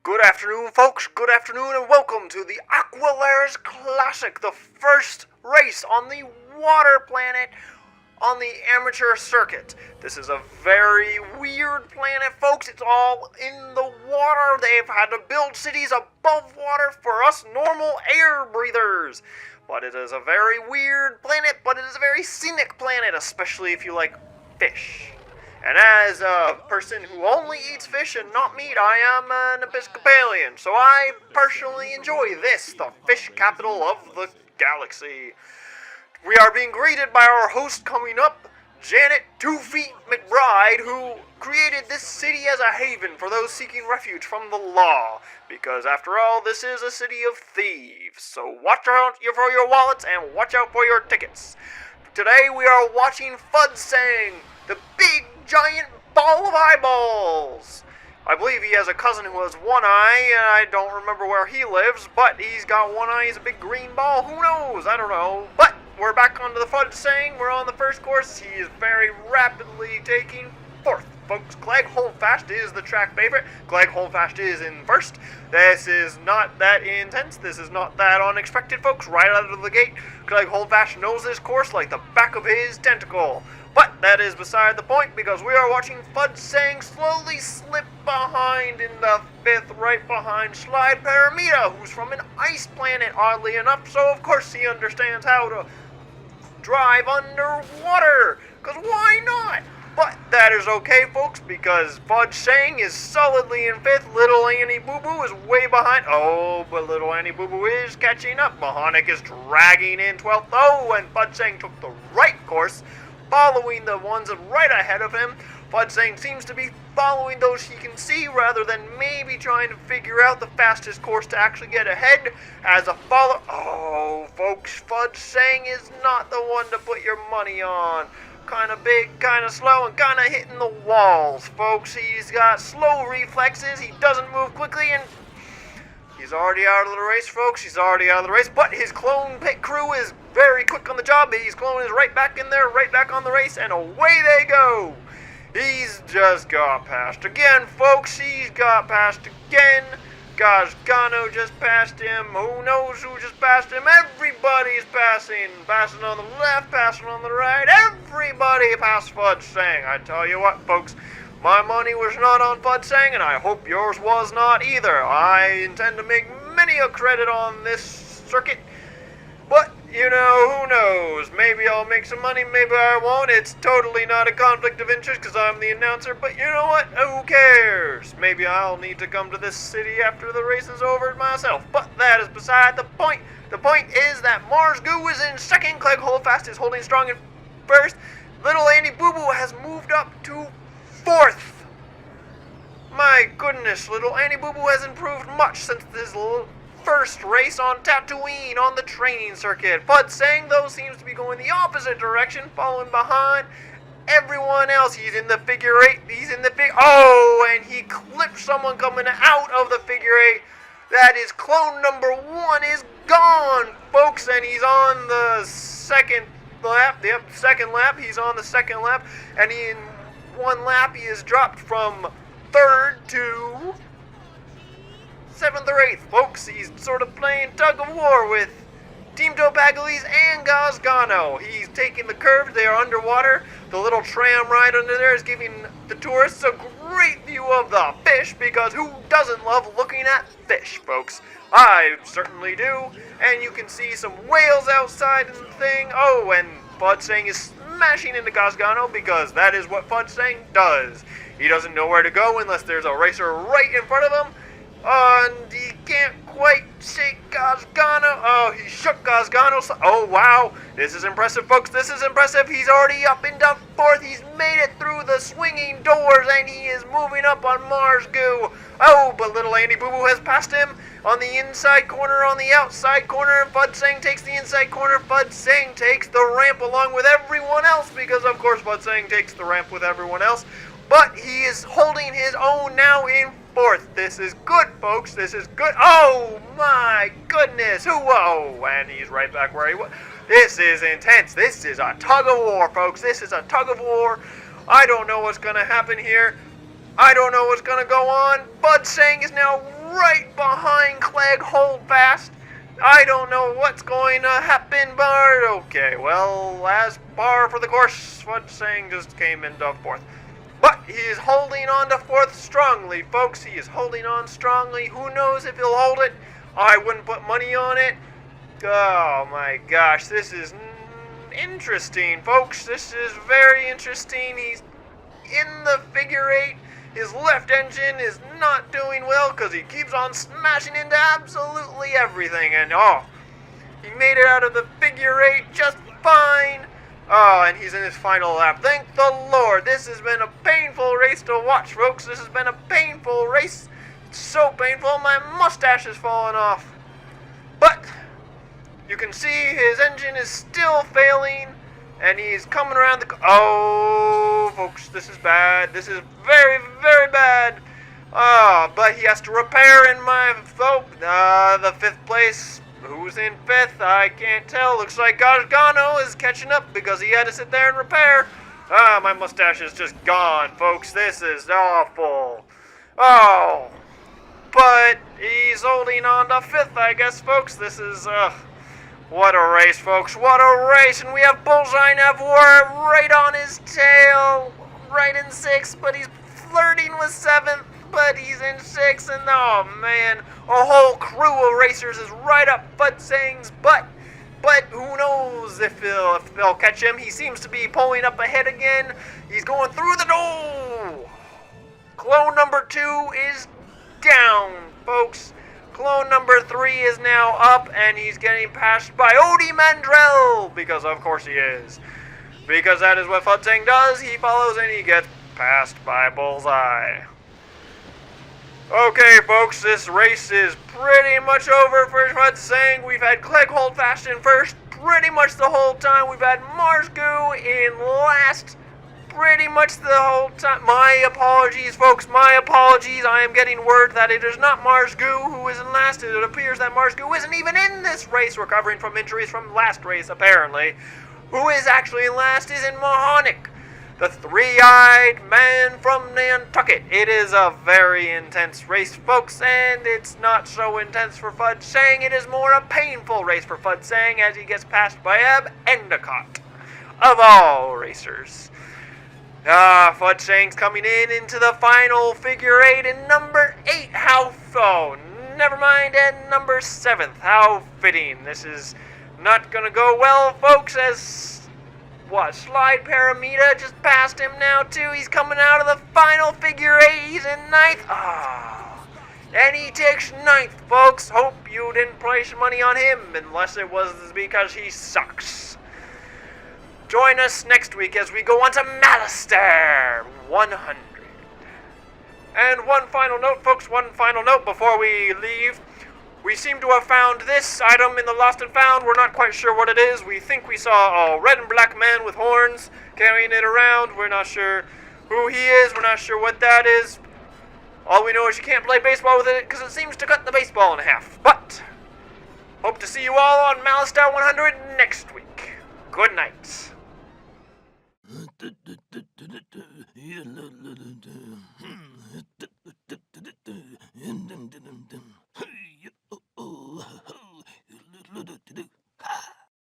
Good afternoon, folks. Good afternoon, and welcome to the Aquilaris Classic, the first race on the water planet on the amateur circuit. This is a very weird planet, folks. It's all in the water. They've had to build cities above water for us normal air breathers. But it is a very weird planet, but it is a very scenic planet, especially if you like fish. And as a person who only eats fish and not meat, I am an Episcopalian, so I personally enjoy this, the fish capital of the galaxy. We are being greeted by our host coming up, Janet 2 Feet McBride, who created this city as a haven for those seeking refuge from the law. Because after all, this is a city of thieves, so watch out for your wallets and watch out for your tickets. Today we are watching Fudsang, the big giant ball of eyeballs. I believe he has a cousin who has one eye, and I don't remember where he lives, but he's got one eye, he's a big green ball, who knows, I don't know. But we're back onto the Fudsang, we're on the first course, he is very rapidly taking fourth. Folks, Clegg Holdfast is the track favorite. Clegg Holdfast is in first. This is not that intense. This is not that unexpected, folks. Right out of the gate, Clegg Holdfast knows this course like the back of his tentacle. But that is beside the point, because we are watching Fudsang slowly slip behind in the fifth, right behind Slide Paramita, who's from an ice planet, oddly enough. So, of course, he understands how to drive underwater, because why not? But that is okay, folks, because Fudsang is solidly in fifth. Little Annie Boo Boo is way behind. Oh, but Little Annie Boo Boo is catching up. Mahonic is dragging in 12th. Oh, and Fudsang took the right course, following the ones right ahead of him. Fudsang seems to be following those he can see rather than maybe trying to figure out the fastest course to actually get ahead as a follow. Oh, folks, Fudsang is not the one to put your money on. Kind of big, kind of slow, and kind of hitting the walls, folks. He's got slow reflexes, he doesn't move quickly, and he's already out of the race, folks. He's already out of the race, but his clone pit crew is very quick on the job. His clone is right back in there, right back on the race, and away they go. He's just got passed again, folks. He's got passed again. Gazgano just passed him. Who knows who just passed him? Everybody's passing. Passing on the left, passing on the right. Everybody passed Fudsang. I tell you what, folks, my money was not on Fudsang, and I hope yours was not either. I intend to make many a credit on this circuit, but, you know, who knows? Maybe I'll make some money, maybe I won't. It's totally not a conflict of interest because I'm the announcer, but you know what? Who cares? Maybe I'll need to come to this city after the race is over myself, but that is beside the point. The point is that Mars Goo is in second, Clegg Holdfast is holding strong in first, Little Annie Boo Boo has moved up to fourth. My goodness, Little Annie Boo Boo has improved much since this first race on Tatooine on the training circuit. Fudsang, though, seems to be going the opposite direction, following behind everyone else. He's in the figure eight. He's in the oh, and he clipped someone coming out of the figure eight. That is clone number 1 is gone, folks, and he's on the second lap. Yep, second lap. He's on the second lap, and in one lap he is dropped from third to 7th or 8th, folks. He's sort of playing tug of war with Team Topagalis and Gazgano. He's taking the curves. They are underwater. The little tram ride under there is giving the tourists a great view of the fish, because who doesn't love looking at fish, folks? I certainly do. And you can see some whales outside in the thing. Oh, and Fudsang is smashing into Gazgano because that is what Fudsang does. He doesn't know where to go unless there's a racer right in front of him. And he can't quite shake Gazgano. Oh, he shook Gazgano. Oh, wow. This is impressive, folks. This is impressive. He's already up into fourth. He's made it through the swinging doors, and he is moving up on Mars Goo. Oh, but Little Annie Boo Boo has passed him on the inside corner, on the outside corner, and Fudsang takes the inside corner. Fudsang takes the ramp along with everyone else, because, of course, Fudsang takes the ramp with everyone else. But he is holding his own now in fourth. This is good, folks. This is good. Oh, my goodness. Whoa. And he's right back where he was. This is intense. This is a tug of war, folks. This is a tug of war. I don't know what's going to happen here. I don't know what's going to go on. Fudsang is now right behind Clegg Holdfast. I don't know what's going to happen, but okay. Well, as par for the course, Fudge Sang just came into fourth. But he is holding on to fourth strongly, folks. He is holding on strongly. Who knows if he'll hold it? I wouldn't put money on it. Oh my gosh, this is interesting, folks. This is very interesting. He's in the figure eight. His left engine is not doing well because he keeps on smashing into absolutely everything. And he made it out of the figure eight just fine. Oh, and he's in his final lap. Thank the Lord. This has been a painful race to watch, folks. This has been a painful race. It's so painful, my mustache is falling off. But you can see his engine is still failing, and he's coming around the... Oh, folks, this is bad. This is very, very bad. But he has to repair in my... the fifth place. Who's in fifth? I can't tell. Looks like Gargano is catching up because he had to sit there and repair. My mustache is just gone, folks. This is awful. Oh, but he's holding on to fifth, I guess, folks. This is, what a race, folks. What a race. And we have Bullseye Navor right on his tail, right in sixth, but he's flirting with seventh. But he's in sixth, and oh man, a whole crew of racers is right up Fudge Sang's butt. But who knows if they'll catch him. He seems to be pulling up ahead again. He's going through the door. Clone number 2 is down, folks. Clone number 3 is now up, and he's getting passed by Odie Mandrell, because of course he is. Because that is what Fudge Sang does. He follows and he gets passed by Bullseye. Okay, folks, this race is pretty much over for Fudge Sang. We've had Clegg Holdfast in first pretty much the whole time. We've had Marsgoo in last pretty much the whole time. My apologies, folks, my apologies. I am getting word that it is not Marsgoo who is in last. It appears that Marsgoo isn't even in this race, recovering from injuries from last race, apparently. Who is actually in last is in Mahonic, the three-eyed man from Nantucket. It is a very intense race, folks, and it's not so intense for Fudge Sang. It is more a painful race for Fudge Sang as he gets passed by Ab Endicott, of all racers. Fudge Sang's coming into the final figure eight in number 8. Never mind, and number 7th. How fitting. This is not gonna go well, folks, as... Slide Paramita just passed him now, too. He's coming out of the final figure eight. He's in 9th. And he takes 9th, folks. Hope you didn't place money on him, unless it was because he sucks. Join us next week as we go on to Malister 100. And one final note, folks, before we leave. We seem to have found this item in the Lost and Found. We're not quite sure what it is. We think we saw a red and black man with horns carrying it around. We're not sure who he is. We're not sure what that is. All we know is you can't play baseball with it because it seems to cut the baseball in half. But hope to see you all on Malister 100 next week. Good night.